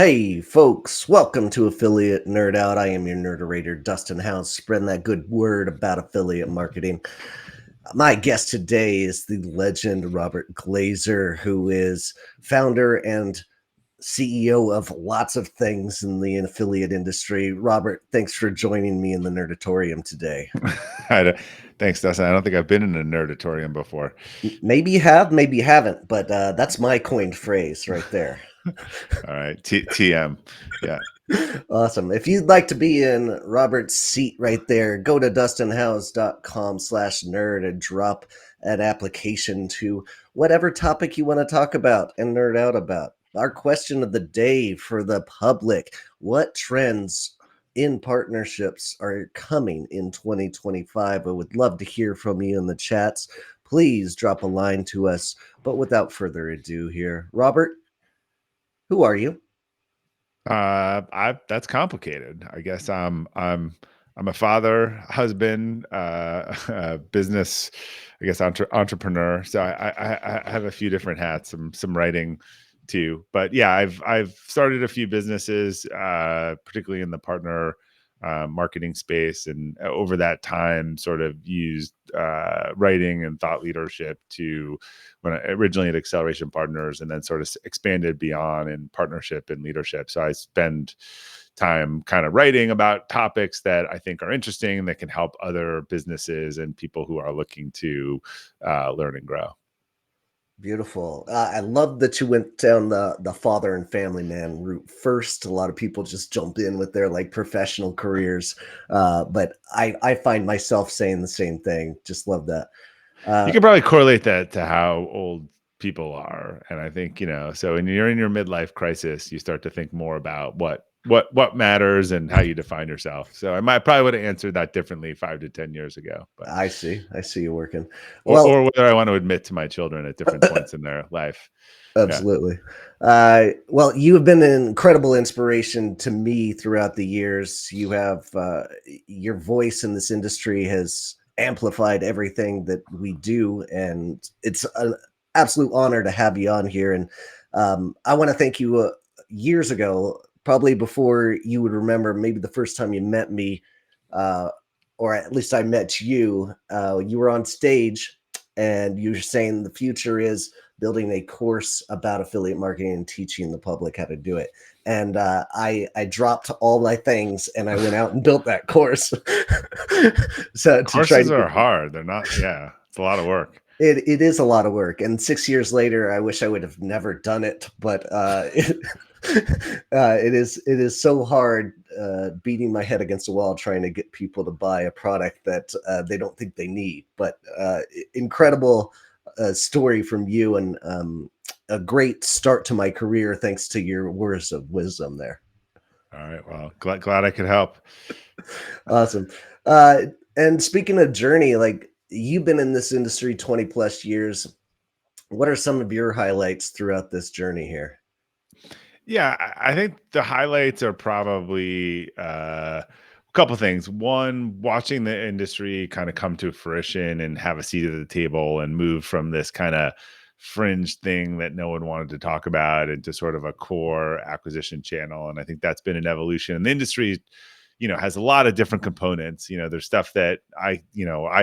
Hey, folks, welcome to Affiliate Nerd Out. I am your nerderator, Dustin House, spreading that good word about affiliate marketing. My guest today is the legend Robert Glazer, who is founder and CEO of lots of things in the affiliate industry. Robert, thanks for joining me in the Nerdatorium today. I don't- Thanks, Dustin. I don't think I've been in a nerdatorium before. Maybe you have, maybe you haven't, but that's my coined phrase right there. All right, TM. Yeah. Awesome. If you'd like to be in Robert's seat right there, go to dustinhouse.com/nerd and drop an application to whatever topic you want to talk about and nerd out about. Our question of the day for the public: what trends in partnerships are coming in 2025? I would love to hear from you in the chats. Please drop a line to us. But without further ado, here, Robert, who are you? I That's complicated. I guess I'm a father, husband, business, I guess entrepreneur. So I have a few different hats, some writing too. But yeah, I've started a few businesses, particularly in the partner marketing space, and over that time, sort of used writing and thought leadership to when I originally at Acceleration Partners, and then sort of expanded beyond in partnership and leadership. So I spend time kind of writing about topics that I think are interesting that can help other businesses and people who are looking to learn and grow. Beautiful. I love that you went down the father and family man route first. A lot of people just jump in with their like professional careers, but I find myself saying the same thing. Just love that. You Uh, can probably correlate that to how old people are, and I think so when you're in your midlife crisis, you start to think more about what matters and how you define yourself. So I might probably would have answered that differently 5 to 10 years ago, but I see you working. or Well, whether I want to admit to my children at different points in their life. Yeah. absolutely. Well, you have been an incredible inspiration to me throughout the years. You have your voice in this industry has amplified everything that we do, and it's an absolute honor to have you on here. And I want to thank you. Years ago, probably before you would remember, maybe the first time you met me, uh, or at least I met you. You were on stage, and you were saying the future is building a course about affiliate marketing and teaching the public how to do it. And I dropped all my things and I went out and built that course. So to try Courses to get are hard. They're not. Yeah, it's a lot of work. it is a lot of work. And 6 years later, I wish I would have never done it. But it is so hard beating my head against the wall trying to get people to buy a product that they don't think they need. But incredible story from you, and a great start to my career thanks to your words of wisdom there. All right. Well, glad I could help. Awesome. Uh, and speaking of journey, like you've been in this industry 20 plus years. What are some of your highlights throughout this journey here? Yeah, I think the highlights are probably a couple things. One, watching the industry kind of come to fruition and have a seat at the table and move from this kind of fringe thing that no one wanted to talk about into sort of a core acquisition channel. And I think that's been an evolution. And the industry, has a lot of different components. There's stuff that I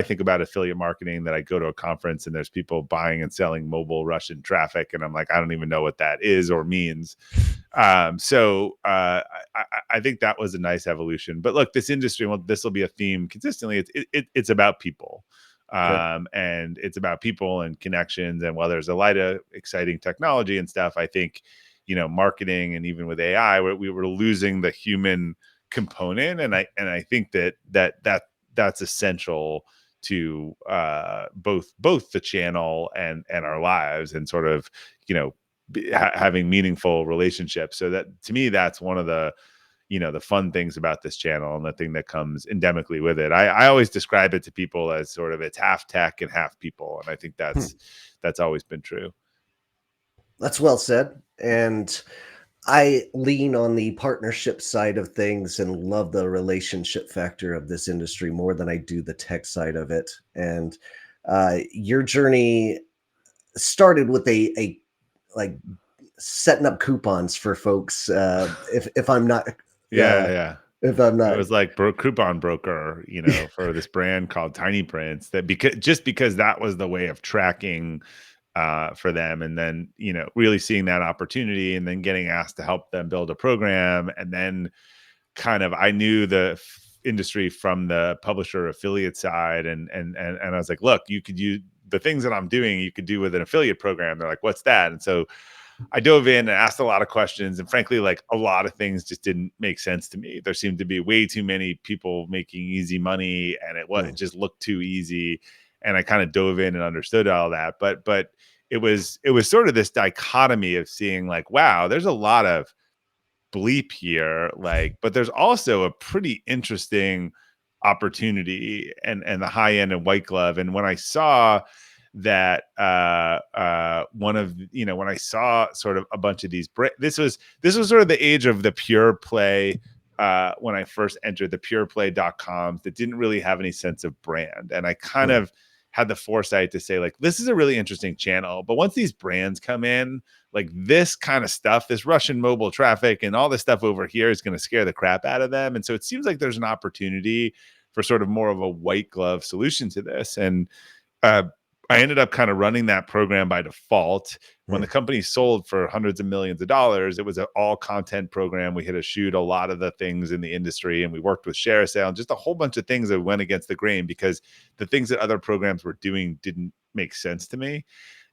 think about affiliate marketing, that I go to a conference and there's people buying and selling mobile Russian traffic. And I'm like, I don't even know what that is or means. I think that was a nice evolution. But look, this industry, well, this will be a theme consistently. It's about people, Okay. and it's about people and connections. And while there's a lot of exciting technology and stuff, I think marketing, and even with AI, we were losing the human component, and I think that's essential to both the channel and our lives, and sort of having meaningful relationships. So that, to me, that's one of the fun things about this channel, and the thing that comes endemically with it. I always describe it to people as sort of, it's half tech and half people, and I think Hmm. that's always been true. That's well said. And I lean on the partnership side of things and love the relationship factor of this industry more than I do the tech side of it. And your journey started with a like setting up coupons for folks, if I'm not, Yeah, yeah. if I'm It not. was like coupon broker, for this brand called Tiny Prints, that because that was the way of tracking for them. And then, really seeing that opportunity and then getting asked to help them build a program. And then kind of, I knew the industry from the publisher affiliate side. And I was like, look, you could use the things that I'm doing, you could do with an affiliate program. They're like, what's that? And so I dove in and asked a lot of questions, and frankly, like, a lot of things just didn't make sense to me. There seemed to be way too many people making easy money, and it Mm, just looked too easy. And I kind of dove in and understood all that. But it was sort of this dichotomy of seeing, like, wow, there's a lot of bleep here, like, but there's also a pretty interesting opportunity and the high end and white glove. And when I saw that one of when I saw sort of a bunch of these this was sort of the age of the pure play, when I first entered the pureplay.coms that didn't really have any sense of brand. And I kind mm, of had the foresight to say, like, this is a really interesting channel, but once these brands come in, like, this kind of stuff, this Russian mobile traffic and all this stuff over here is going to scare the crap out of them. And so it seems like there's an opportunity for sort of more of a white glove solution to this. And uh, I ended up kind of running that program by default. When the mm, company sold for hundreds of millions of dollars, it was an all content program. We had to shoot a lot of the things in the industry, and we worked with ShareSale and just a whole bunch of things that went against the grain because the things that other programs were doing didn't make sense to me.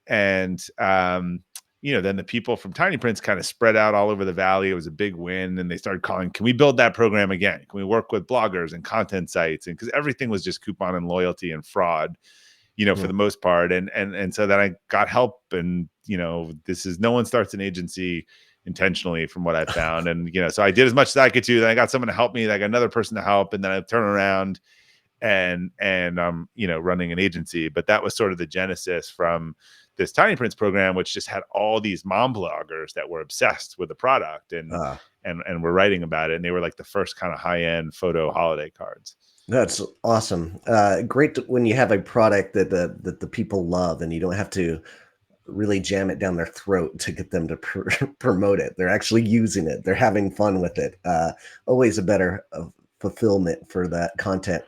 And then the people from Tiny Prints kind of spread out all over the valley. It was a big win, and they started calling, can we build that program again? Can we work with bloggers and content sites? And because everything was just coupon and loyalty and fraud, for mm. the most part. And so then I got help. And this is, no one starts an agency intentionally, from what I found. And so I did as much as I could do. Then I got someone to help me, then I got another person to help, and then I turn around and running an agency. But that was sort of the genesis from this Tiny Prints program, which just had all these mom bloggers that were obsessed with the product Uh, and were writing about it. And they were like the first kind of high-end photo holiday cards. that's awesome. Great when you have a product that the people love, and you don't have to really jam it down their throat to get them to promote it. They're actually using it. They're having fun with it. Always a better fulfillment for that content.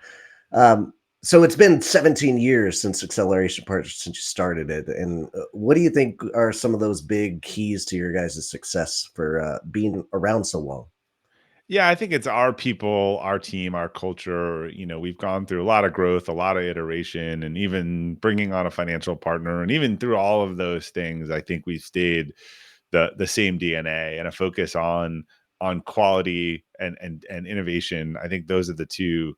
Um, so it's been 17 years since Acceleration Partners, since you started it. And what do you think are some of those big keys to your guys' success for being around so long? Yeah, I think it's our people, our team, our culture. We've gone through a lot of growth, a lot of iteration, and even bringing on a financial partner. And even through all of those things, I think we've stayed the same DNA and a focus on quality and innovation. I think those are the two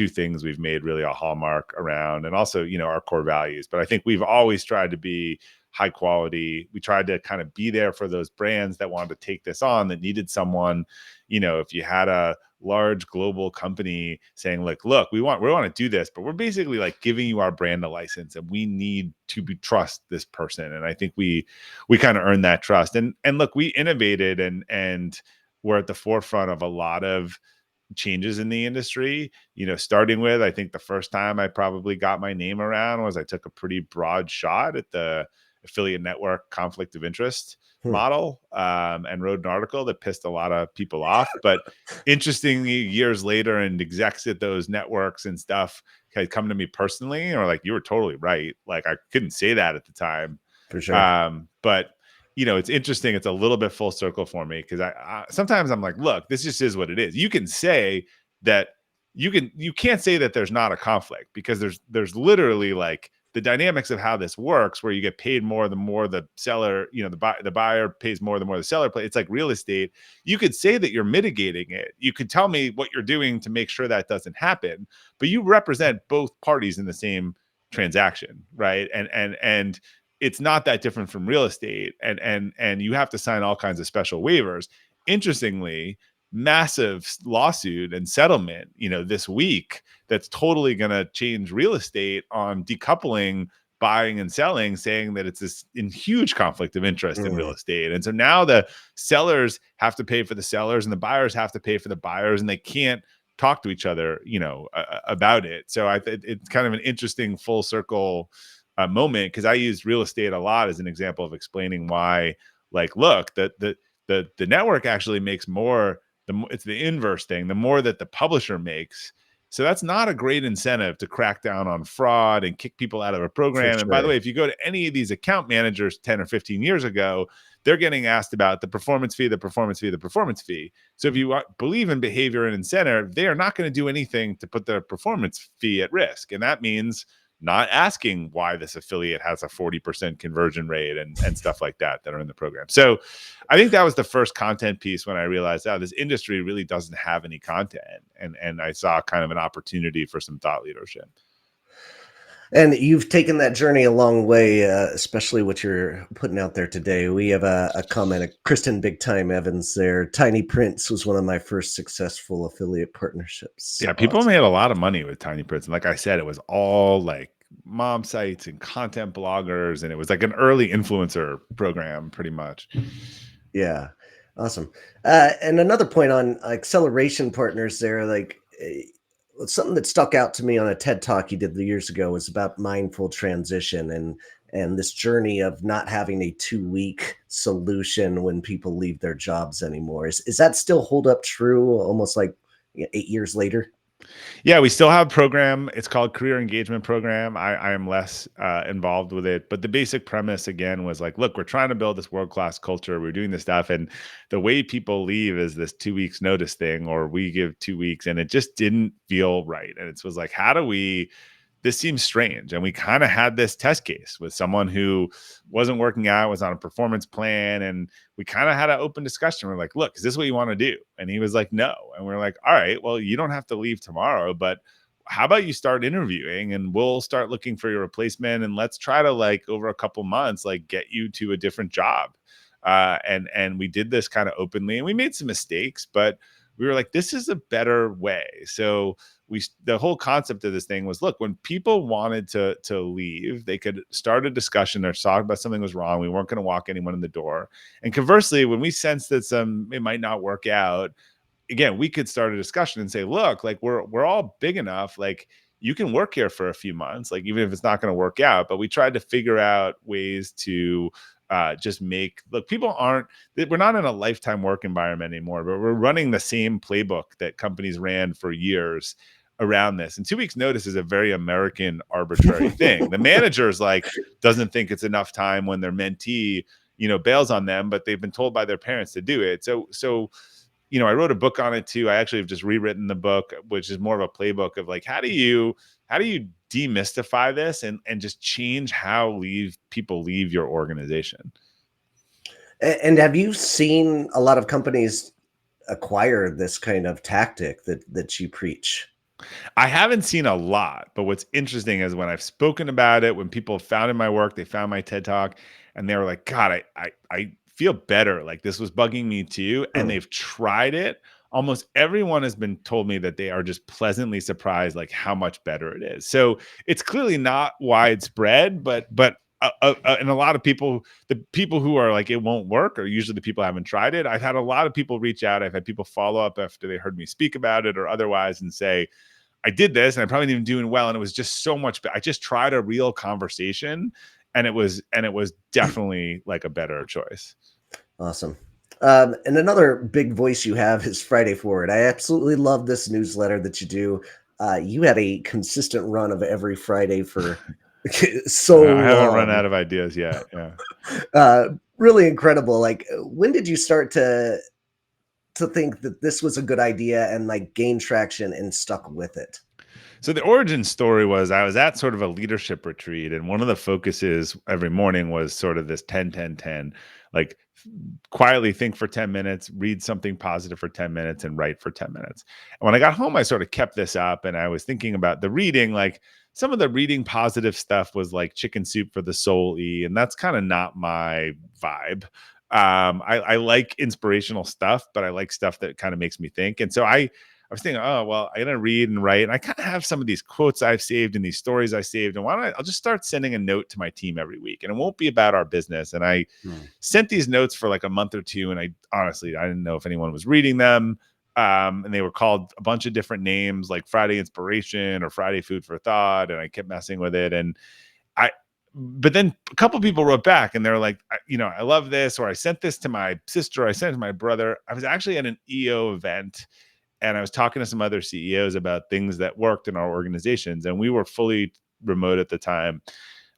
things we've made really a hallmark around, and also our core values. But I think we've always tried to be high quality. We tried to kind of be there for those brands that wanted to take this on, that needed someone. If you had a large global company saying, like, look, we want to do this, but we're basically like giving you our brand a license, and we need to trust this person. And I think we kind of earned that trust. And look, we innovated and we're at the forefront of a lot of changes in the industry. Starting with, I think the first time I probably got my name around was I took a pretty broad shot at the affiliate network conflict of interest Hmm, model, and wrote an article that pissed a lot of people off. But interestingly, years later, and execs at those networks and stuff had come to me personally and were like, you were totally right. Like, I couldn't say that at the time. for sure. But it's interesting. It's a little bit full circle for me, because I sometimes I'm like, look, this just is what it is. You can say that you can't say that there's not a conflict, because there's literally, like, the dynamics of how this works, where you get paid more the more the seller, the buyer pays more the more the seller plays. It's like real estate. You could say that you're mitigating it. You could tell me what you're doing to make sure that doesn't happen, but you represent both parties in the same transaction, right? And it's not that different from real estate, and you have to sign all kinds of special waivers. Interestingly, massive lawsuit and settlement this week that's totally going to change real estate on decoupling buying and selling, saying that it's this in huge conflict of interest in real Mm, estate. And so now the sellers have to pay for the sellers, and the buyers have to pay for the buyers, and they can't talk to each other about it. So it's kind of an interesting full circle moment, because I use real estate a lot as an example of explaining why like, look, the network actually makes more. It's the inverse thing. The more that the publisher makes, so that's not a great incentive to crack down on fraud and kick people out of a For program. And by the sure. way, if you go to any of these account managers 10 or 15 years ago, they're getting asked about the performance fee, the performance fee, the performance fee. So if you believe in behavior and incentive, they are not going to do anything to put their performance fee at risk. And that means not asking why this affiliate has a 40% conversion rate and stuff like that are in the program. So I think that was the first content piece when I realized, oh, this industry really doesn't have any content. And I saw kind of an opportunity for some thought leadership. And you've taken that journey a long way, especially what you're putting out there today. We have a comment, Kristen Big Time Evans there. Tiny Prints was one of my first successful affiliate partnerships. Yeah, people Awesome. made a lot of money with Tiny Prints. And like I said, it was all like mom sites and content bloggers. And it was like an early influencer program, pretty much. Yeah, awesome. And another point on acceleration partners there, like something that stuck out to me on a TED talk you did years ago was about mindful transition and this journey of not having a 2 week solution when people leave their jobs anymore. Is that still hold up true almost like 8 years later? Yeah, we still have a program. It's called Career Engagement Program. I am less involved with it, but the basic premise again was like, look, we're trying to build this world class culture. We're doing this stuff, and the way people leave is this 2 weeks notice thing, or we give 2 weeks, and it just didn't feel right. And it was like, how do we this seems strange. And we kind of had this test case with someone who wasn't working out, was on a performance plan. And we kind of had an open discussion. We're like, look, is this what you want to do? And he was like, no. And we're like, all right, well, you don't have to leave tomorrow, but how about you start interviewing and we'll start looking for your replacement, and let's try to, like, over a couple months, like, get you to a different job. And we did this kind of openly, and we made some mistakes, but we were like, this is a better way. So the whole concept of this thing was, look, when people wanted to leave, they could start a discussion or talk about something was wrong. We weren't going to walk anyone in the door. And conversely, when we sensed that it might not work out, again, we could start a discussion and say, look, like, we're all big enough, like, you can work here for a few months, like, even if it's not going to work out. But we tried to figure out ways to just look, we're not in a lifetime work environment anymore, but we're running the same playbook that companies ran for years around this. And 2 weeks notice is a very American arbitrary thing. The manager's like, doesn't think it's enough time when their mentee, bails on them, but they've been told by their parents to do it. So I wrote a book on it too. I actually have just rewritten the book, which is more of a playbook of, like, how do you demystify this and just change how people leave your organization. And have you seen a lot of companies acquire this kind of tactic that you preach? I haven't seen a lot, but what's interesting is when I've spoken about it, when people have found in my work, they found my TED talk, and they were like, God, I feel better. Like, this was bugging me too. And Hmm. they've tried it. Almost everyone has been told me that they are just pleasantly surprised, like, how much better it is. So it's clearly not widespread, but and a lot of people, the people who are like, it won't work, are usually the people who haven't tried it. I've had a lot of people reach out. I've had people follow up after they heard me speak about it or otherwise and say, I did this and I probably didn't doing well. And it was just so much. I just tried a real conversation, and it was definitely like a better choice. Awesome. And another big voice you have is Friday Forward. I absolutely love this newsletter that you do. You had a consistent run of every Friday for so I haven't run long. out of ideas yet. Yeah. Really incredible. Like, when did you start to think that this was a good idea and like gain traction and stuck with it? So the origin story was, I was at sort of a leadership retreat, and one of the focuses every morning was sort of this 10-10-10, like, quietly think for 10 minutes, read something positive for 10 minutes, and write for 10 minutes. And when I got home, I sort of kept this up, and I was thinking about the reading. Like, some of the reading positive stuff was like Chicken Soup for the Soul y, and that's kind of not my vibe. I like inspirational stuff, but I like stuff that kind of makes me think. And so I was thinking, oh, well, I'm going to read and write. And I kind of have some of these quotes I've saved and these stories I saved. And I'll just start sending a note to my team every week, and it won't be about our business. And I Hmm. sent these notes for like a month or two. And I didn't know if anyone was reading them. And they were called a bunch of different names, like Friday Inspiration or Friday Food for Thought. And I kept messing with it. And I, but then a couple people wrote back and they're like, I love this, or I sent this to my sister, I sent it to my brother. I was actually at an EO event and I was talking to some other CEOs about things that worked in our organizations, and we were fully remote at the time.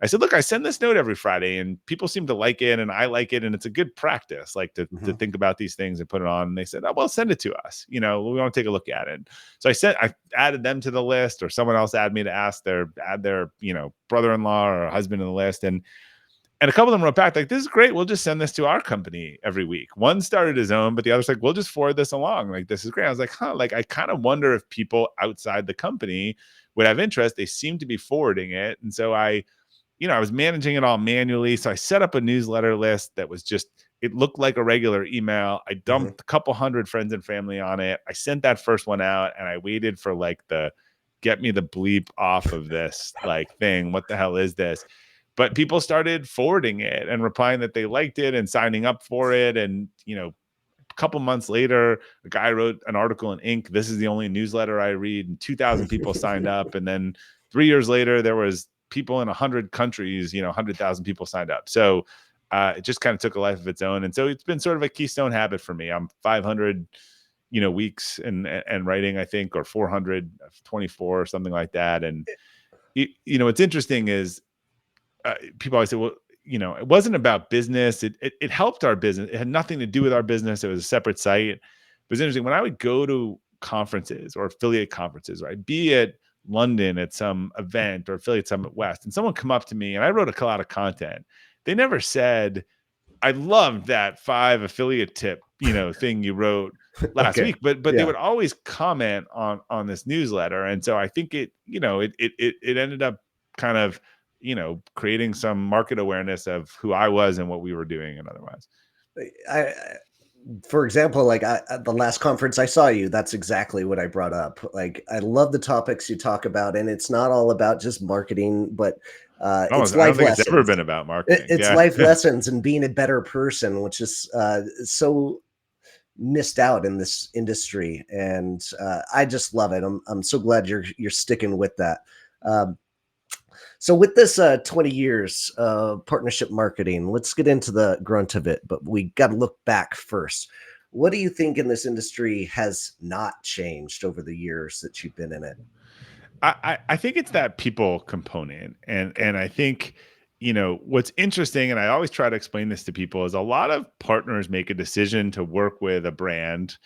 I said, look, I send this note every Friday and people seem to like it and I like it. And it's a good practice, like to Mhm. think about these things and put it on. And they said, oh, well, send it to us. We want to take a look at it. So I added them to the list, or someone else added me to add their, brother-in-law or husband in the list. And a couple of them wrote back like, this is great. We'll just send this to our company every week. One started his own, but the other's like, we'll just forward this along. Like, this is great. I was like, like, I kind of wonder if people outside the company would have interest. They seem to be forwarding it. And so I was managing it all manually. So I set up a newsletter list that was it looked like a regular email. I Mhm. dumped a couple hundred friends and family on it. I sent that first one out and I waited for like the get me the bleep off of this like thing. What the hell is this? But people started forwarding it and replying that they liked it and signing up for it. And, a couple months later, a guy wrote an article in Inc. This is the only newsletter I read, and 2,000 people signed up. And then 3 years later, there was people in 100 countries, 100,000 people signed up. So it just kind of took a life of its own. And so it's been sort of a keystone habit for me. I'm 500, weeks and writing, I think, or 424 or something like that. And, what's interesting is people always say, well, it wasn't about business. It helped our business. It had nothing to do with our business. It was a separate site. It was interesting. When I would go to conferences or affiliate conferences, right, be it London at some event or affiliate summit West, and someone come up to me and I wrote a lot of content. They never said, I loved that 5 affiliate tip, thing you wrote last Okay. week, but they Yeah. would always comment on this newsletter. And so I think it ended up kind of, creating some market awareness of who I was and what we were doing and otherwise. I for example, like at the last conference I saw you, that's exactly what I brought up. Like, I love the topics you talk about, and it's not all about just marketing, but it's I don't life think it's ever lessons. been about marketing. It's Yeah. life lessons and being a better person, which is so missed out in this industry, and I just love it. I'm so glad you're sticking with that. Um, so with this 20 years partnership marketing, let's get into the grunt of it, but we got to look back first. What do you think in this industry has not changed over the years that you've been in it? I think it's that people component. And I think, what's interesting, and I always try to explain this to people, is a lot of partners make a decision to work with a brand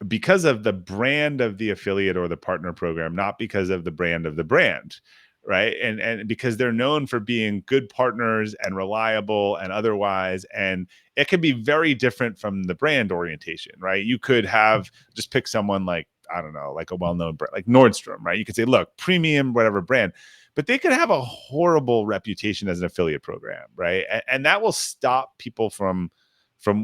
because of the brand of the affiliate or the partner program, not because of the brand, right? And because they're known for being good partners and reliable and otherwise, and it can be very different from the brand orientation, right? You could have just pick someone like, I don't know, like a well-known brand like Nordstrom, right? You could say, look, premium whatever brand, but they could have a horrible reputation as an affiliate program, right? And that will stop people from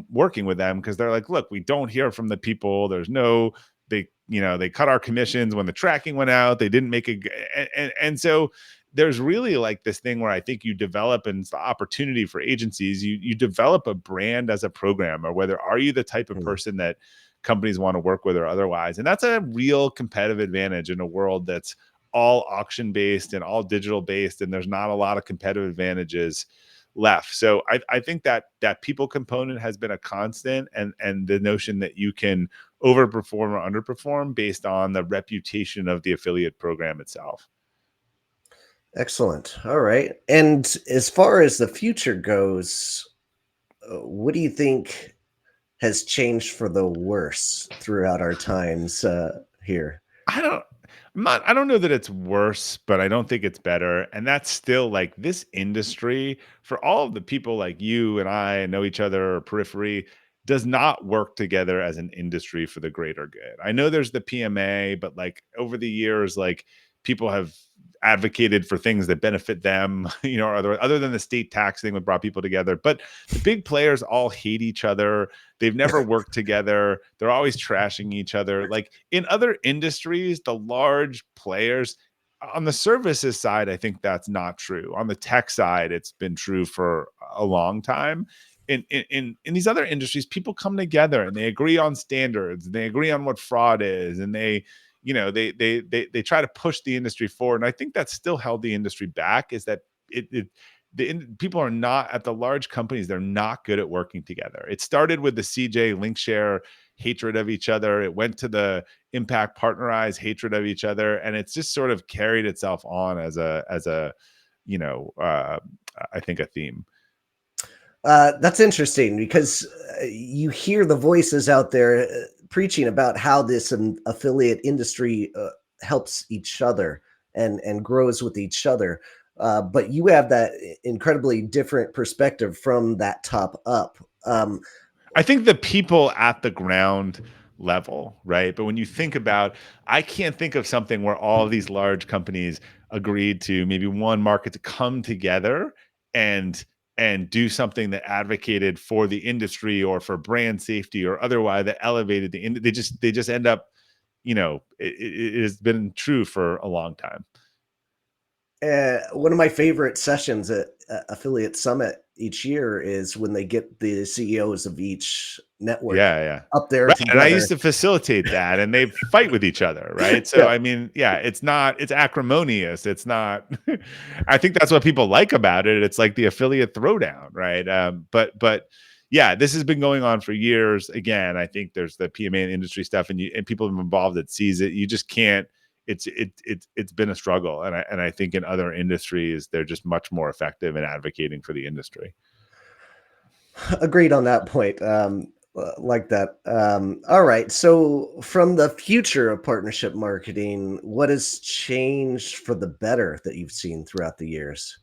working with them because they're like, look, we don't hear from the people. There's no, they cut our commissions when the tracking went out. They didn't make and so there's really like this thing where I think you develop, and it's the opportunity for agencies, you develop a brand as a program, or whether are you the type of Hmm. person that companies want to work with or otherwise. And that's a real competitive advantage in a world that's all auction based and all digital based, and there's not a lot of competitive advantages left. So I think that people component has been a constant, and the notion that you can overperform or underperform based on the reputation of the affiliate program itself. Excellent. All right. And as far as the future goes, what do you think has changed for the worse throughout our times here? I don't I don't know that it's worse, but I don't think it's better. And that's still like this industry, for all of the people like you and I know each other or periphery, does not work together as an industry for the greater good. I know there's the PMA, but like over the years, like people have advocated for things that benefit them, other than the state tax thing that brought people together. But the big players all hate each other. They've never worked together. They're always trashing each other. Like in other industries, the large players on the services side, I think that's not true. On the tech side, it's been true for a long time. In these other industries, people come together and they agree on standards, and they agree on what fraud is, and they try to push the industry forward. And I think that's still held the industry back, is that it people are not at the large companies. They're not good at working together. It started with the CJ Linkshare hatred of each other. It went to the Impact Partnerize hatred of each other, and it's just sort of carried itself on as a you know I think a theme. That's interesting because you hear the voices out there preaching about how this affiliate industry helps each other and grows with each other. But you have that incredibly different perspective from that top up. I think the people at the ground level, right? But when you think about, I can't think of something where all of these large companies agreed to maybe one market to come together and do something that advocated for the industry or for brand safety or otherwise that elevated they just end up, it has been true for a long time. One of my favorite sessions at Affiliate Summit each year is when they get the CEOs of each network Yeah, yeah. up there Right, and I together. used to facilitate that, and they fight with each other, right? So, Yeah. I mean, yeah, it's acrimonious, it's not I think that's what people like about it, it's like the affiliate throwdown, right? But yeah, this has been going on for years. Again, I think there's the PMA and industry stuff, and people involved that sees it. You just can't it's been a struggle, and I think in other industries, they're just much more effective in advocating for the industry. Agreed on that point. Like that. All right. So, from the future of partnership marketing, what has changed for the better that you've seen throughout the years?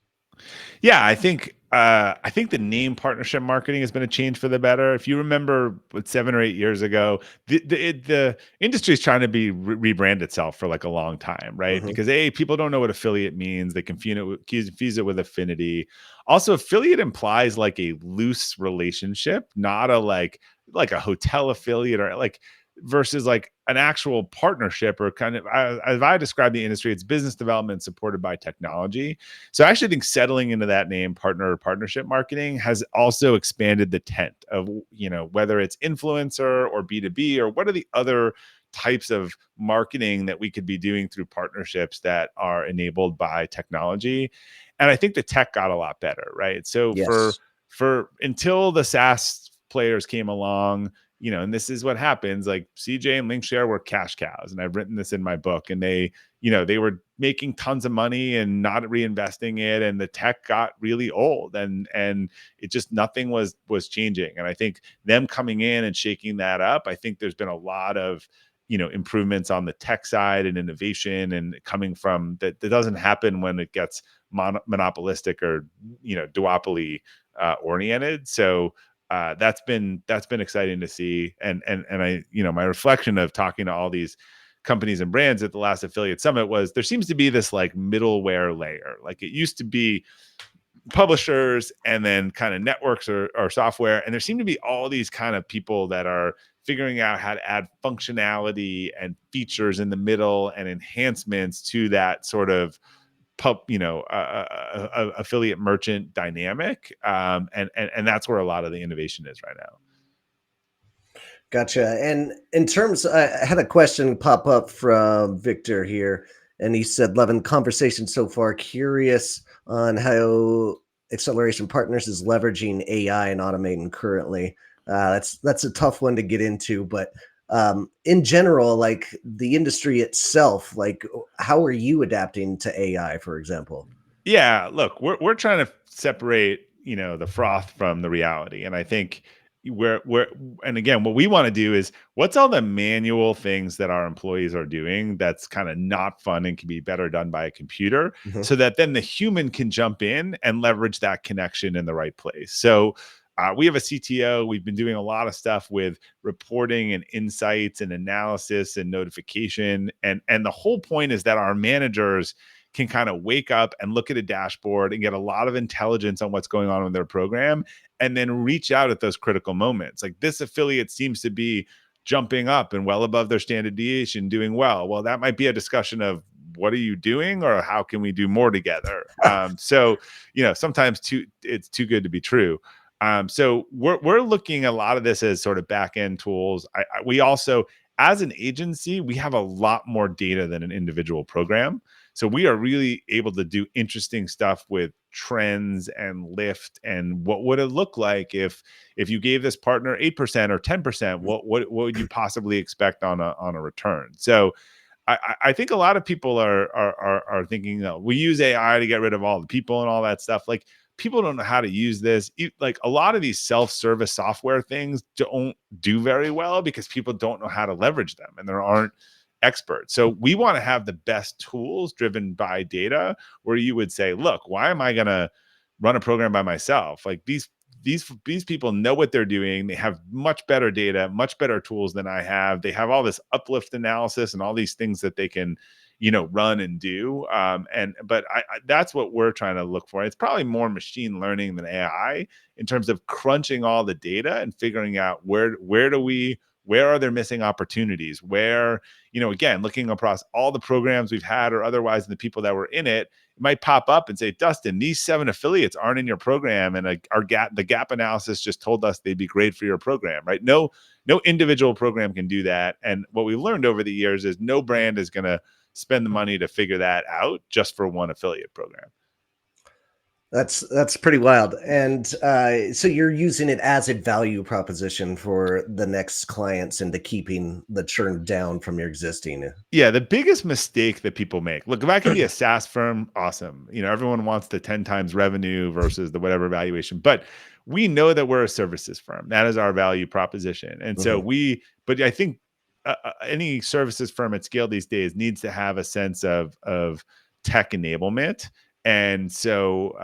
Yeah, I think the name partnership marketing has been a change for the better. If you remember, 7 or 8 years ago, the industry is trying to rebrand itself for like a long time, right? Hmm. Because people don't know what affiliate means. They confuse it with affinity. Also, affiliate implies like a loose relationship, not a like a hotel affiliate or like versus like an actual partnership or kind of as I describe the industry, it's business development supported by technology. So I actually think settling into that name, partner or partnership marketing, has also expanded the tent of, whether it's influencer or B2B or what are the other types of marketing that we could be doing through partnerships that are enabled by technology. And I think the tech got a lot better, right? So for Yes. until the SaaS players came along, and this is what happens, like CJ and Linkshare were cash cows. And I've written this in my book, and they were making tons of money and not reinvesting it, and the tech got really old, and it just nothing was changing. And I think them coming in and shaking that up, I think there's been a lot of improvements on the tech side and innovation and coming from that doesn't happen when it gets monopolistic or duopoly oriented. So that's been exciting to see. And I, my reflection of talking to all these companies and brands at the last affiliate summit was there seems to be this like middleware layer. Like it used to be publishers and then kind of networks or software. And there seem to be all these kind of people that are figuring out how to add functionality and features in the middle and enhancements to that sort of affiliate merchant dynamic. And that's where a lot of the innovation is right now. Gotcha. And in terms, I had a question pop up from Victor here, and he said, "Loving conversation so far. Curious on how Acceleration Partners is leveraging AI and automating currently." That's a tough one to get into, but in general, like the industry itself, like how are you adapting to AI, for example? Yeah, look, we're trying to separate, the froth from the reality. And I think we're and again, what we want to do is what's all the manual things that our employees are doing that's kind of not fun and can be better done by a computer, Mhm. so that then the human can jump in and leverage that connection in the right place. So we have a CTO. We've been doing a lot of stuff with reporting and insights and analysis and notification. And the whole point is that our managers can kind of wake up and look at a dashboard and get a lot of intelligence on what's going on in their program and then reach out at those critical moments. Like this affiliate seems to be jumping up and well above their standard deviation, doing well. Well, that might be a discussion of what are you doing or how can we do more together? So, sometimes it's too good to be true. So we're looking at a lot of this as sort of back end tools. We also, as an agency, we have a lot more data than an individual program. So we are really able to do interesting stuff with trends and lift, and what would it look like if you gave this partner 8% or 10%, what would you possibly expect on a return? So I think a lot of people are thinking, we use AI to get rid of all the people and all that stuff. Like, people don't know how to use this. Like, a lot of these self-service software things don't do very well because people don't know how to leverage them, and there aren't experts. So we want to have the best tools driven by data, where you would say, look, why am I going to run a program by myself? Like, these people know what they're doing. They have much better data, much better tools than I have. They have all this uplift analysis and all these things that they can, run and do. But that's what we're trying to look for. It's probably more machine learning than AI in terms of crunching all the data and figuring out where are there missing opportunities, where, again, looking across all the programs we've had or otherwise, and the people that were in it might pop up and say, Dustin, these 7 affiliates aren't in your program, and the gap analysis just told us they'd be great for your program, right? No individual program can do that. And what we learned over the years is no brand is going to spend the money to figure that out just for one affiliate program. That's pretty wild. And so you're using it as a value proposition for the next clients into keeping the churn down from your existing. Yeah, the biggest mistake that people make. Look, if I could be a SaaS firm, awesome. Everyone wants the 10 times revenue versus the whatever valuation, but we know that we're a services firm. That is our value proposition. And so Mhm. but I think any services firm at scale these days needs to have a sense of tech enablement. And so,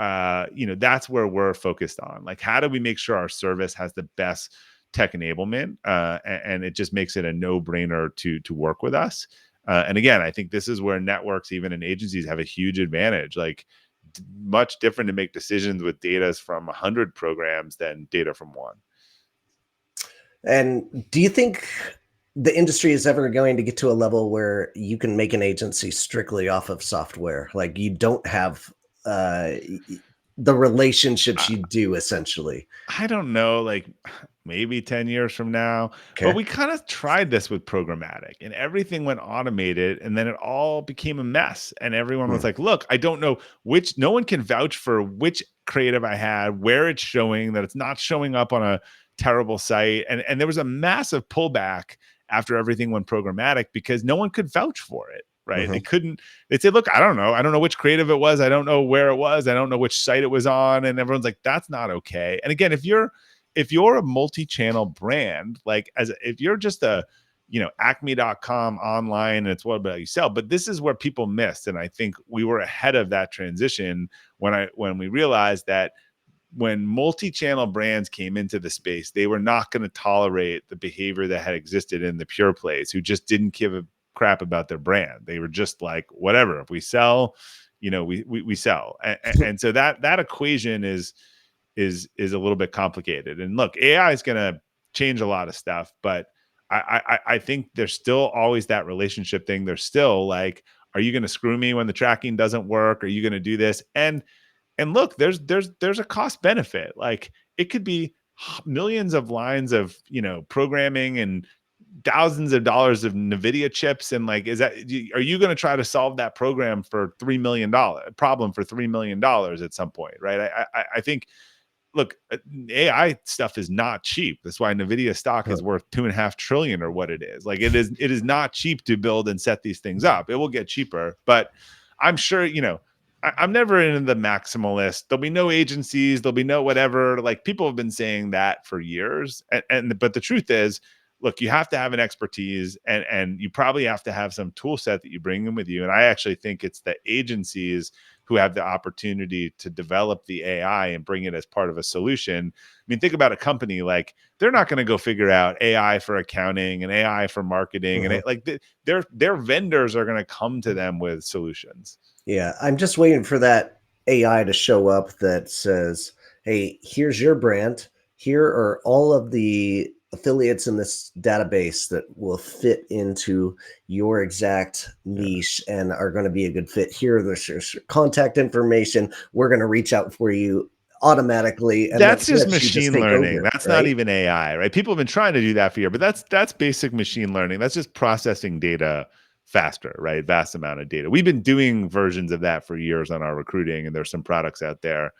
that's where we're focused on. Like, how do we make sure our service has the best tech enablement? And it just makes it a no-brainer to work with us. And again, I think this is where networks, even in agencies, have a huge advantage. Like, much different to make decisions with data from 100 programs than data from one. And do you think the industry is ever going to get to a level where you can make an agency strictly off of software? Like, you don't have the relationships you do essentially. I don't know, like, maybe 10 years from now, but Okay. we kind of tried this with programmatic, and everything went automated, and then it all became a mess. And everyone was Hmm. like, look, I don't know no one can vouch for which creative I had, where it's showing, that it's not showing up on a terrible site. And there was a massive pullback after everything went programmatic because no one could vouch for it. Right. Hmm. They'd say, look, I don't know. I don't know which creative it was. I don't know where it was. I don't know which site it was on. And everyone's like, that's not okay. And again, if you're a multi-channel brand, like, if you're just a, acme.com online, and it's what about you sell, but this is where people missed. And I think we were ahead of that transition when we realized that when multi-channel brands came into the space, they were not going to tolerate the behavior that had existed in the pure plays, who just didn't give a crap about their brand. They were just like, whatever, if we sell, we sell. And so that equation is a little bit complicated. And look, AI is going to change a lot of stuff, but I think there's still always that relationship thing. There's still like, are you going to screw me when the tracking doesn't work? Are you going to do this? And look, there's a cost benefit. Like, it could be millions of lines of, programming and thousands of dollars of NVIDIA chips. And like, are you going to try to solve that program for $3 million at some point? Right. I think, look, AI stuff is not cheap. That's why NVIDIA stock is worth 2.5 trillion or what it is. Like, it is not cheap to build and set these things up. It will get cheaper, but I'm sure, I'm never in the maximalist. There'll be no agencies. There'll be no whatever. Like, people have been saying that for years. But the truth is, look, you have to have an expertise, and you probably have to have some tool set that you bring in with you. And I actually think it's the agencies who have the opportunity to develop the AI and bring it as part of a solution. I mean, think about a company, like, they're not going to go figure out AI for accounting and AI for marketing. Hmm. Their vendors are going to come to them with solutions. Yeah, I'm just waiting for that AI to show up that says, "Hey, here's your brand. Here are all of the affiliates in this database that will fit into your exact Yeah. niche and are going to be a good fit. Here, there's your contact information. We're going to reach out for you automatically and then That's just let you just machine take learning. over." That's not Right? even AI, right? People have been trying to do that for years, but that's basic machine learning. That's just processing data faster, right? Vast amount of data. We've been doing versions of that for years on our recruiting, and there's some products out there.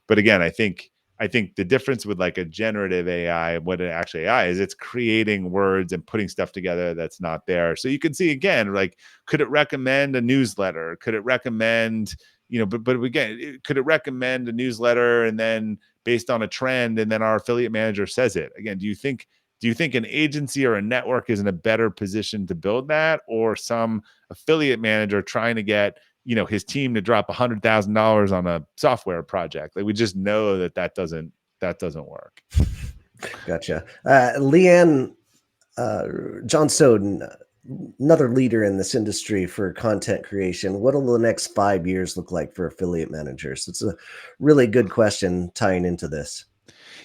But again, I think the difference with like a generative AI, what it actually AI is, it's creating words and putting stuff together that's not there. So you can see again, like, could it recommend a newsletter? Could it recommend, but again, could it recommend a newsletter and then based on a trend, and then our affiliate manager says it? Again, do you think an agency or a network is in a better position to build that, or some affiliate manager trying to get his team to drop $100,000 on a software project? Like, we just know that doesn't work. Gotcha. Leanne, uh, John Soden, another leader in this industry for content creation. What will the next 5 years look like for affiliate managers? It's a really good question tying into this.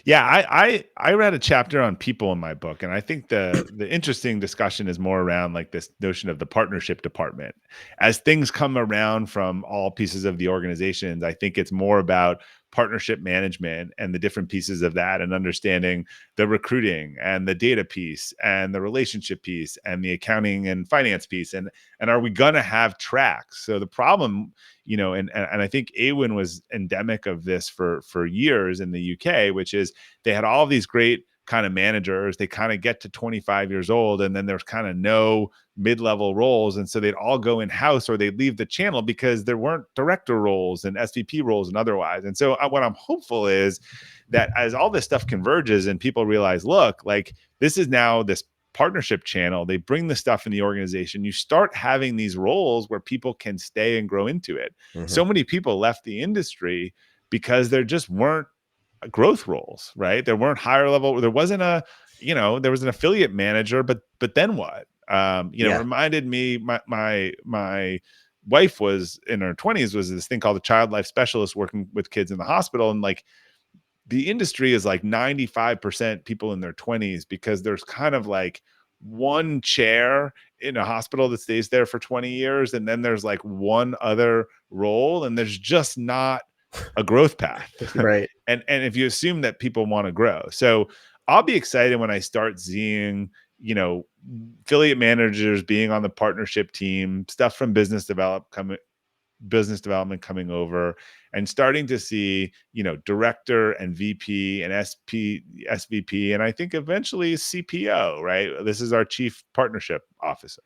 Yeah, I read a chapter on people in my book, and I think the interesting discussion is more around like this notion of the partnership department. As things come around from all pieces of the organizations, I think it's more about partnership management and the different pieces of that, and understanding the recruiting and the data piece and the relationship piece and the accounting and finance piece, and are we going to have tracks? So the problem, and I think Awin was endemic of this for years in the UK, which is they had all these great kind of managers. They kind of get to 25 years old, and then there's kind of no mid-level roles, and so they'd all go in-house or they'd leave the channel because there weren't director roles and SVP roles and otherwise. And so what I'm hopeful is that as all this stuff converges and people realize, look, like, this is now this partnership channel, they bring the stuff in the organization, you start having these roles where people can stay and grow into it. Mhm. So many people left the industry because there just weren't growth roles, right? There weren't higher level, there wasn't there was an affiliate manager, but then what? Yeah. Reminded me, my wife was in her 20s, was this thing called a child life specialist working with kids in the hospital. And like, the industry is like 95% people in their 20s, because there's kind of like one chair in a hospital that stays there for 20 years, and then there's like one other role, and there's just not a growth path. Right. And if you assume that people want to grow, so I'll be excited when I start seeing affiliate managers being on the partnership team, stuff from business development coming over, and starting to see director and VP and SVP, and I think eventually CPO, right? This is our chief partnership officer.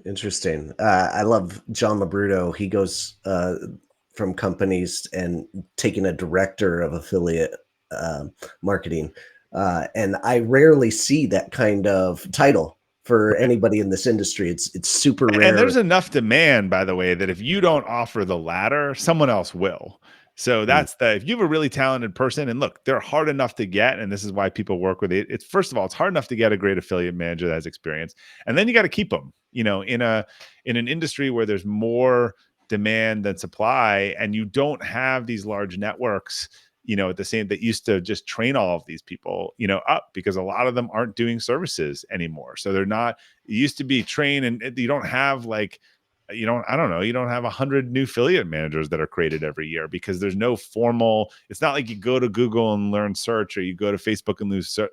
Interesting. I love John Labruto. He goes from companies and taking a director of affiliate marketing. And I rarely see that kind of title for Right. anybody in this industry. It's super And there's rare. enough demand, by the way, that if you don't offer the latter, someone else will. So Mm, if you have a really talented person, and look, they're hard enough to get, and this is why people work with it. It's, first of all, it's hard enough to get a great affiliate manager that has experience, and then you got to keep them. In an industry where there's more demand than supply, and you don't have these large networks, at the same, that used to just train all of these people, up, because a lot of them aren't doing services anymore. So they're not. It used to be train, and you don't have like, I don't know, you don't have 100 new affiliate managers that are created every year, because there's no formal. It's not like you go to Google and learn search, or you go to Facebook and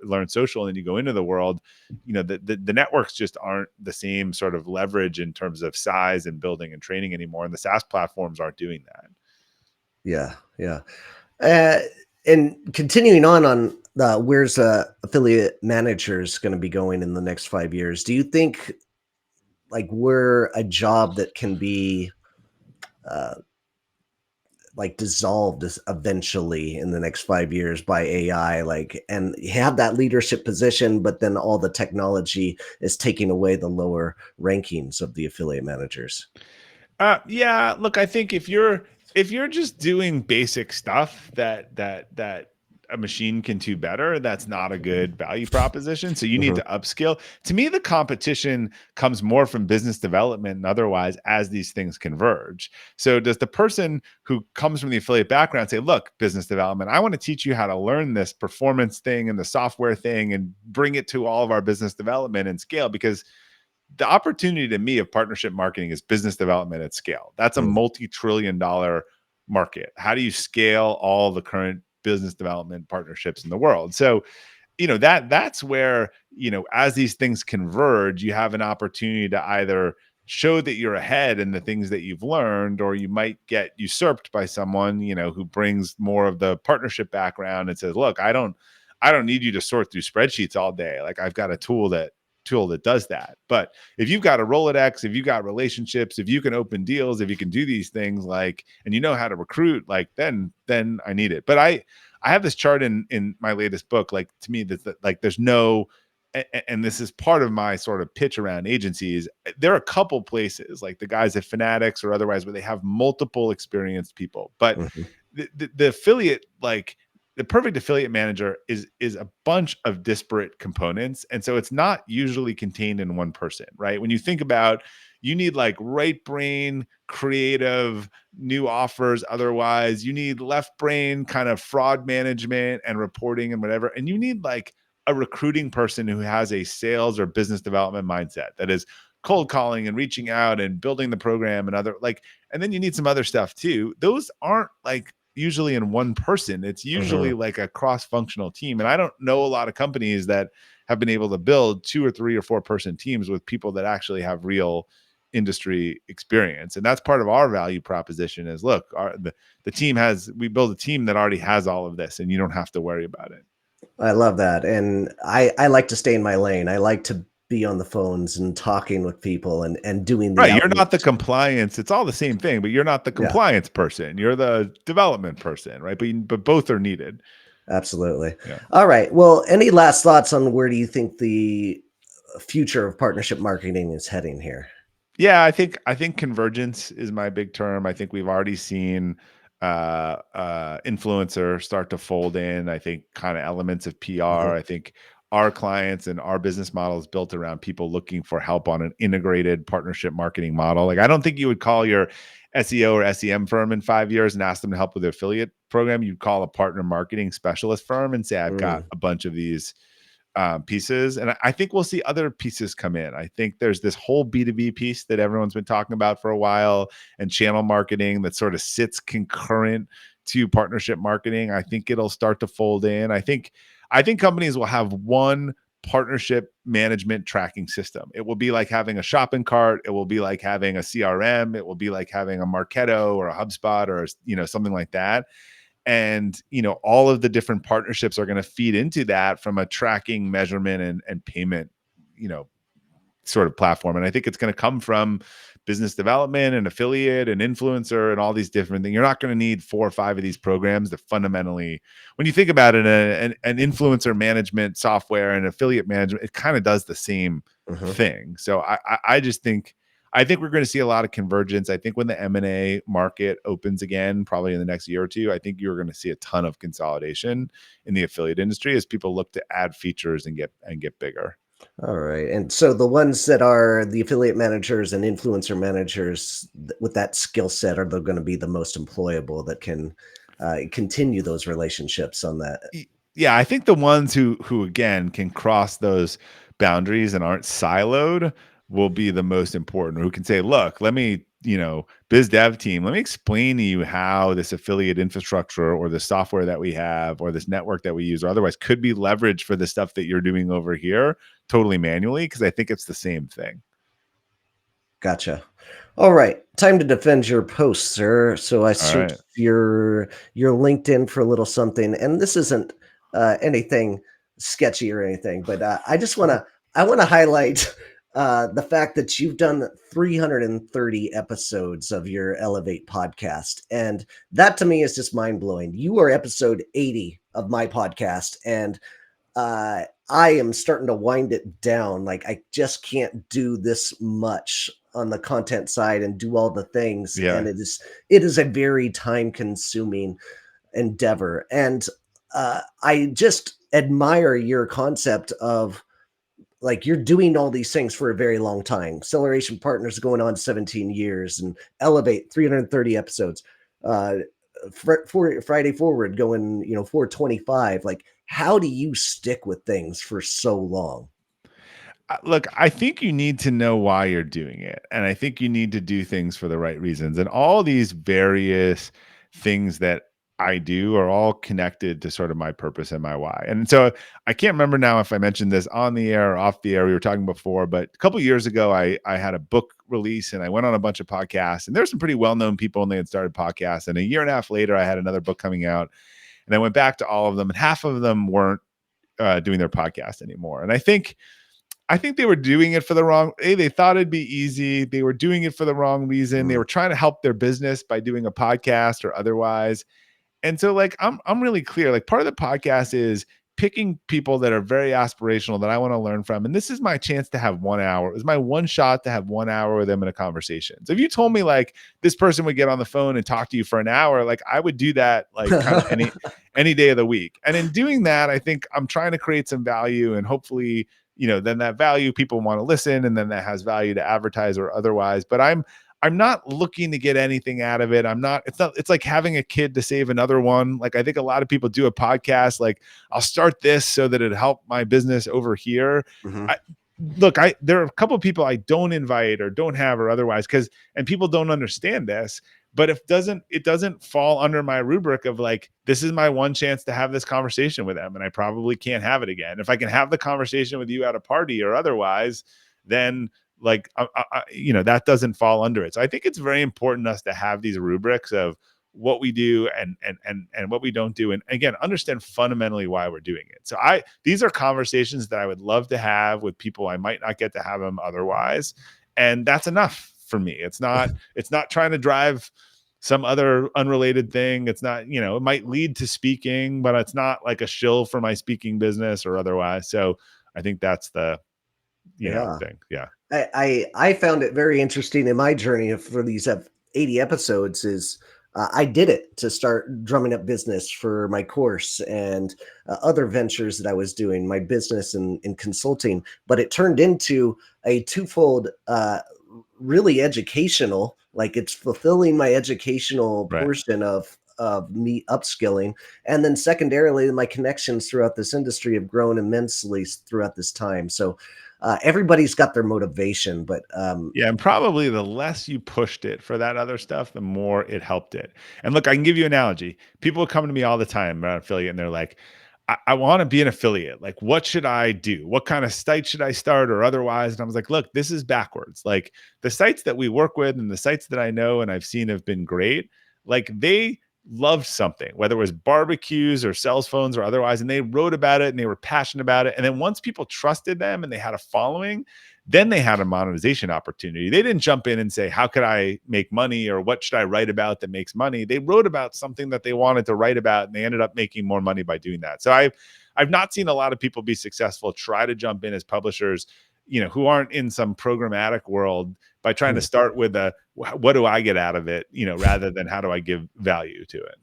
learn social, and then you go into the world. The networks just aren't the same sort of leverage in terms of size and building and training anymore, and the SaaS platforms aren't doing that. yeah, yeah. Uh, and continuing on where's affiliate managers going to be going in the next 5 years? Do you think like we're a job that can be uh, like dissolved eventually in the next 5 years by AI, like, and have that leadership position, but then all the technology is taking away the lower rankings of the affiliate managers? Yeah, look, I think if you're just doing basic stuff that a machine can do better, that's not a good value proposition. So you need Mhm. to upskill. To me, the competition comes more from business development and otherwise, as these things converge. So does the person who comes from the affiliate background say, look, business development, I want to teach you how to learn this performance thing and the software thing and bring it to all of our business development and scale? Because the opportunity to me of partnership marketing is business development at scale. That's a Mm. multi-trillion-dollar market. How do you scale all the current business development partnerships in the world? So, that's where, as these things converge, you have an opportunity to either show that you're ahead in the things that you've learned, or you might get usurped by someone, who brings more of the partnership background and says, look, I don't need you to sort through spreadsheets all day. Like, I've got a tool that does that. But if you've got a Rolodex, if you've got relationships, if you can open deals, if you can do these things, like, and you know how to recruit, like, then I need it. But I have this chart in my latest book. Like, to me, that like, there's no, and this is part of my sort of pitch around agencies. There are a couple places, like the guys at Fanatics or otherwise, where they have multiple experienced people. But Mhm. the affiliate, like, the perfect affiliate manager is a bunch of disparate components. And so it's not usually contained in one person, right? When you think about, you need like right brain, creative, new offers. Otherwise, you need left brain kind of fraud management and reporting and whatever. And you need like a recruiting person who has a sales or business development mindset that is cold calling and reaching out and building the program and other, like, and then you need some other stuff too. Those aren't like usually in one person. It's usually Mhm. like a cross-functional team. And I don't know a lot of companies that have been able to build 2 or 3 or 4-person teams with people that actually have real industry experience. And that's part of our value proposition is, look, the team we build a team that already has all of this, and you don't have to worry about it. I love that, and I like to stay in my lane. I like to be on the phones and talking with people and doing the Right, you're not the outreach. compliance. It's all the same thing, but you're not the Yeah, compliance person. You're the development person, right? But both are needed. absolutely. Yeah. All right. Well, any last thoughts on where do you think the future of partnership marketing is heading here? Yeah, I think convergence is my big term. I think we've already seen influencer start to fold in. I think kind of elements of PR. Mhm, I think our clients and our business model is built around people looking for help on an integrated partnership marketing model. Like, I don't think you would call your SEO or SEM firm in 5 years and ask them to help with their affiliate program. You'd call a partner marketing specialist firm and say, I've got mm, a bunch of these pieces. And I think we'll see other pieces come in. I think there's this whole B2B piece that everyone's been talking about for a while, and channel marketing that sort of sits concurrent to partnership marketing. I think it'll start to fold in. I think companies will have one partnership management tracking system. It will be like having a shopping cart. It will be like having a CRM. It will be like having a Marketo or a HubSpot or something like that. And all of the different partnerships are going to feed into that from a tracking, measurement, and payment you know sort of platform. And I think it's going to come from business development and affiliate and influencer and all these different things. You're not going to need 4 or 5 of these programs that fundamentally, when you think about it, an influencer management software and affiliate management, it kind of does the same mhm. thing. So I just think, we're going to see a lot of convergence. I think when the M&A market opens again, probably in the next year or two, I think you're going to see a ton of consolidation in the affiliate industry as people look to add features and get bigger. All right. And so the ones that are the affiliate managers and influencer managers with that skill set are they going to be the most employable that can continue those relationships on that? Yeah, I think the ones who again can cross those boundaries and aren't siloed will be the most important. Who can say, "Look, let me, biz dev team, let me explain to you how this affiliate infrastructure or the software that we have or this network that we use or otherwise could be leveraged for the stuff that you're doing over here totally manually," because I think it's the same thing. Gotcha. All right, time to defend your post, sir. So I All right. searched your LinkedIn for a little something, and this isn't anything sketchy or anything, but I want to highlight the fact that you've done 330 episodes of your Elevate podcast, and that to me is just mind blowing. You are episode 80 of my podcast, and I am starting to wind it down. Like, I just can't do this much on the content side and do all the things. And Yeah. it is a very time consuming endeavor. And I just admire your concept of like you're doing all these things for a very long time. Acceleration Partners going on 17 years and Elevate 330 episodes. For Friday Forward going, 425. Like, how do you stick with things for so long? Look, I think you need to know why you're doing it. And I think you need to do things for the right reasons. And all these various things that I do are all connected to sort of my purpose and my why. And so I can't remember now if I mentioned this on the air or off the air. We were talking before, but a couple years ago, I had a book release and I went on a bunch of podcasts, and there's some pretty well known people and they had started podcasts. And a year and a half later, I had another book coming out, and I went back to all of them, and half of them weren't doing their podcast anymore. And I think they were doing it for the wrong. They thought it'd be easy. They were doing it for the wrong reason. They Mm. were trying to help their business by doing a podcast or otherwise. And so like I'm really clear. Like part of the podcast is picking people that are very aspirational that I want to learn from. And this is my chance to have 1 hour. It was my one shot to have 1 hour with them in a conversation. So if you told me like this person would get on the phone and talk to you for an hour, like I would do that like kind of any day of the week. And in doing that, I think I'm trying to create some value, and hopefully, then that value people want to listen, and then that has value to advertise or otherwise. But I'm not looking to get anything out of it. It's like having a kid to save another one. Like I think a lot of people do a podcast, like I'll start this so that it help my business over here. Mhm. I, there are a couple of people I don't invite or don't have or otherwise, and people don't understand this, but it doesn't fall under my rubric of like, this is my one chance to have this conversation with them, and I probably can't have it again. If I can have the conversation with you at a party or otherwise, then like that doesn't fall under it. So I think it's very important us to have these rubrics of what we do and what we don't do, and again understand fundamentally why we're doing it. So these are conversations that I would love to have with people I might not get to have them otherwise, and that's enough for me. It's not trying to drive some other unrelated thing. It's not, it might lead to speaking, but it's not like a shill for my speaking business or otherwise. So I think that's the Yeah. thing. Yeah. I found it very interesting in my journey for these 80 episodes is I did it to start drumming up business for my course and other ventures that I was doing, my business and consulting. But it turned into a twofold, really educational, like it's fulfilling my educational Right. portion of me upskilling, and then secondarily my connections throughout this industry have grown immensely throughout this time. So everybody's got their motivation, but Yeah, and probably the less you pushed it for that other stuff, the more it helped it. And look, I can give you an analogy. People come to me all the time about affiliate, and they're like, I want to be an affiliate. Like, what should I do? What kind of site should I start or otherwise? And I was like, look, this is backwards. Like the sites that we work with and the sites that I know and I've seen have been great. Like they loved something, whether it was barbecues or cell phones or otherwise, and they wrote about it and they were passionate about it. And then once people trusted them and they had a following, then they had a monetization opportunity. They didn't jump in and say, how could I make money, or what should I write about that makes money? They wrote about something that they wanted to write about, and they ended up making more money by doing that. So I've not seen a lot of people be successful try to jump in as publishers, who aren't in some programmatic world, by trying to start with what do I get out of it, rather than how do I give value to it.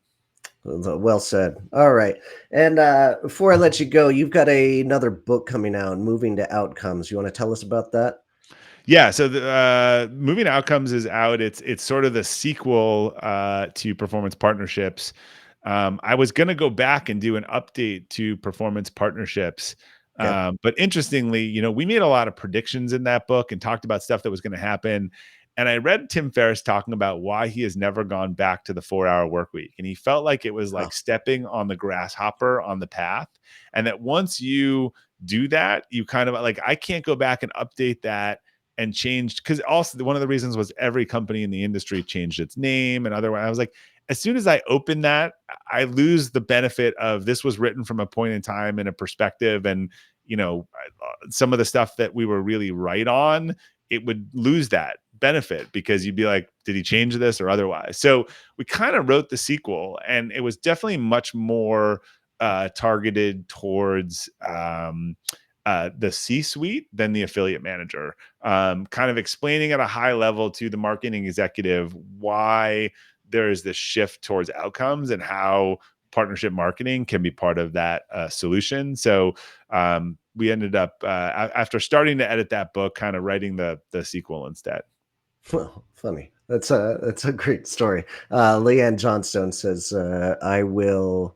well said. All right. And before I let you go, you've got another book coming out, Moving to Outcomes. You want to tell us about that? Yeah, so the Moving Outcomes is out. It's sort of the sequel to Performance Partnerships. I was going to go back and do an update to Performance Partnerships, Okay. but interestingly, we made a lot of predictions in that book and talked about stuff that was going to happen. And I read Tim Ferriss talking about why he has never gone back to the 4-hour work week, and he felt like it was Huh. like stepping on the grasshopper on the path, and that once you do that, you kind of like, I can't go back and update that and changed, because also one of the reasons was every company in the industry changed its name and otherwise. I was like, as soon as I open that, I lose the benefit of this was written from a point in time and a perspective, and some of the stuff that we were really right on, it would lose that benefit because you'd be like, did he change this or otherwise? So we kind of wrote the sequel, and it was definitely much more targeted towards the C-suite than the affiliate manager, kind of explaining at a high level to the marketing executive why there is this shift towards outcomes and how partnership marketing can be part of that solution. So we ended up, after starting to edit that book, kind of writing the sequel instead. Well, funny. That's a great story. Leanne Johnstone says, "I will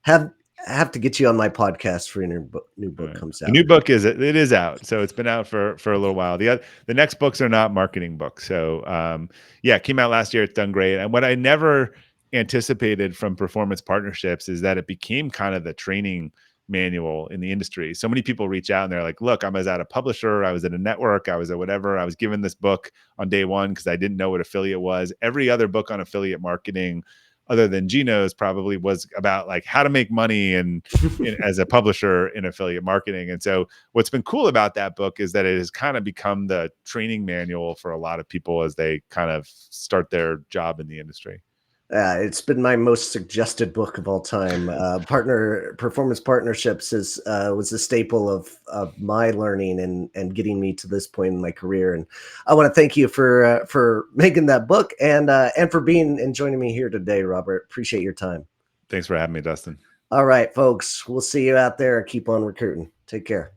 have have to get you on my podcast for your new book comes The out." new book it is out, so it's been out for a little while. The next books are not marketing books, so yeah, it came out last year. It's done great, and what I never anticipated from performance partnerships is that it became kind of the training manual in the industry. So many people reach out and they're like, look, I was at a publisher, I was at a network, I was at whatever, I was given this book on day one because I didn't know what affiliate was. Every other book on affiliate marketing other than Gino's probably was about like how to make money and as a publisher in affiliate marketing. And so what's been cool about that book is that it has kind of become the training manual for a lot of people as they kind of start their job in the industry. It's been my most suggested book of all time. Partner performance partnerships is was a staple of my learning and getting me to this point in my career. And I want to thank you for making that book and for being and joining me here today, Robert. Appreciate your time. Thanks for having me, Dustin. All right, folks, we'll see you out there. Keep on recruiting. Take care.